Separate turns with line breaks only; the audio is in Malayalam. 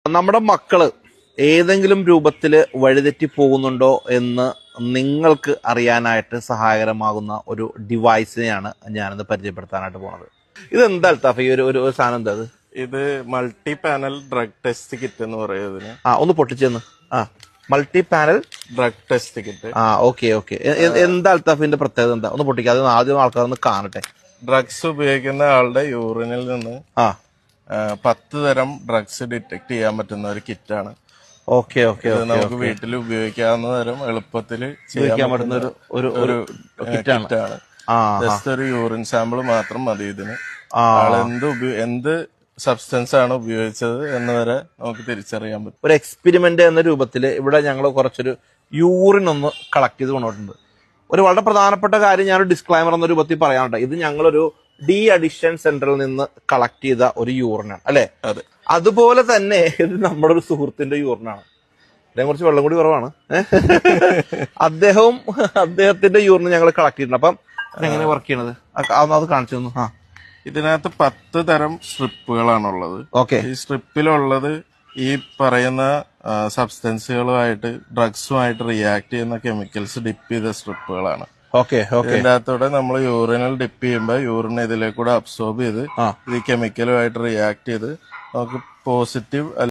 നമ്മുടെ മക്കള് ഏതെങ്കിലും രൂപത്തിൽ വഴിതെറ്റി പോകുന്നുണ്ടോ എന്ന് നിങ്ങൾക്ക് അറിയാനായിട്ട് സഹായകരമാകുന്ന ഒരു ഡിവൈസിനെയാണ് ഞാനിന്ന് പരിചയപ്പെടുത്താനായിട്ട് പോണത്. ഇതെന്താ അൽത്താഫ്, ഈ ഒരു സാധനം എന്താ?
ഇത് multi panel drug test kit എന്ന് പറയുന്നതിന്.
ഒന്ന് പൊട്ടിച്ചെന്ന്. Multi panel
drug test kit.
Okay. എന്താ അൽത്താഫിന്റെ പ്രത്യേകത എന്താ? ഒന്ന് പൊട്ടിക്കാതെ ആദ്യം ആൾക്കാരൊന്ന് കാണട്ടെ.
ഡ്രഗ്സ് ഉപയോഗിക്കുന്ന ആളുടെ യൂറിനിൽ നിന്ന് 10 തരം ഡ്രഗ്സ് ഡിറ്റക്ട് ചെയ്യാൻ പറ്റുന്ന ഒരു കിറ്റാണ്.
ഓക്കെ.
നമുക്ക് വീട്ടിൽ ഉപയോഗിക്കാവുന്ന തരം എളുപ്പത്തിൽ
ചെയ്യാൻ പറ്റുന്ന ഒരു കിറ്റാണ്.
ജസ്റ്റ് ഒരു യൂറിൻ സാമ്പിൾ മാത്രം മതി ഇതിന്. എന്ത് സബ്സ്റ്റൻസ് ആണ് ഉപയോഗിച്ചത് എന്ന് വരെ നമുക്ക് തിരിച്ചറിയാൻ പറ്റും.
ഒരു എക്സ്പെരിമെന്റ് എന്ന രൂപത്തിൽ ഇവിടെ ഞങ്ങൾ കുറച്ചൊരു യൂറിൻ ഒന്ന് കളക്ട് ചെയ്ത് കൊണ്ടുപോയിട്ടുണ്ട്. ഒരു വളരെ പ്രധാനപ്പെട്ട കാര്യം ഞാനൊരു ഡിസ്ക്ലൈമർ എന്ന രൂപത്തിൽ പറയാനുണ്ട്. ഇത് ഞങ്ങളൊരു ഡി അഡിഷൻ സെന്ററിൽ നിന്ന് കളക്ട് ചെയ്ത ഒരു യൂറിനാണ് അല്ലെ?
അതെ.
അതുപോലെ തന്നെ ഇത് നമ്മുടെ ഒരു സുഹൃത്തിന്റെ യൂറിനാണ്. ഇതിനെ കുറച്ച് വെള്ളം കൂടി കുറവാണ്. അദ്ദേഹത്തിന്റെ യൂറിന് ഞങ്ങൾ കളക്ട് ചെയ്തിട്ടുണ്ട്. അപ്പം എങ്ങനെ വർക്ക് ചെയ്യണത് അത് കാണിച്ചു തന്നു.
ഇതിനകത്ത് 10 തരം സ്ട്രിപ്പുകളാണുള്ളത്. ഈ സ്ട്രിപ്പിലുള്ളത് ഈ പറയുന്ന സബ്സ്റ്റൻസുകളുമായിട്ട് ഡ്രഗ്സുമായിട്ട് റിയാക്ട് ചെയ്യുന്ന കെമിക്കൽസ് ഡിപ്പ് ചെയ്ത സ്ട്രിപ്പുകളാണ്. ഇതിന്റെ അകത്തൂടെ നമ്മൾ യൂറിനിൽ ഡിപ്പ് ചെയ്യുമ്പോൾ യൂറിൻ ഇതിലേക്കൂടെ അബ്സോർബ് ചെയ്ത് ഈ കെമിക്കലുമായിട്ട് റിയാക്ട് ചെയ്ത് നമുക്ക് പോസിറ്റീവ്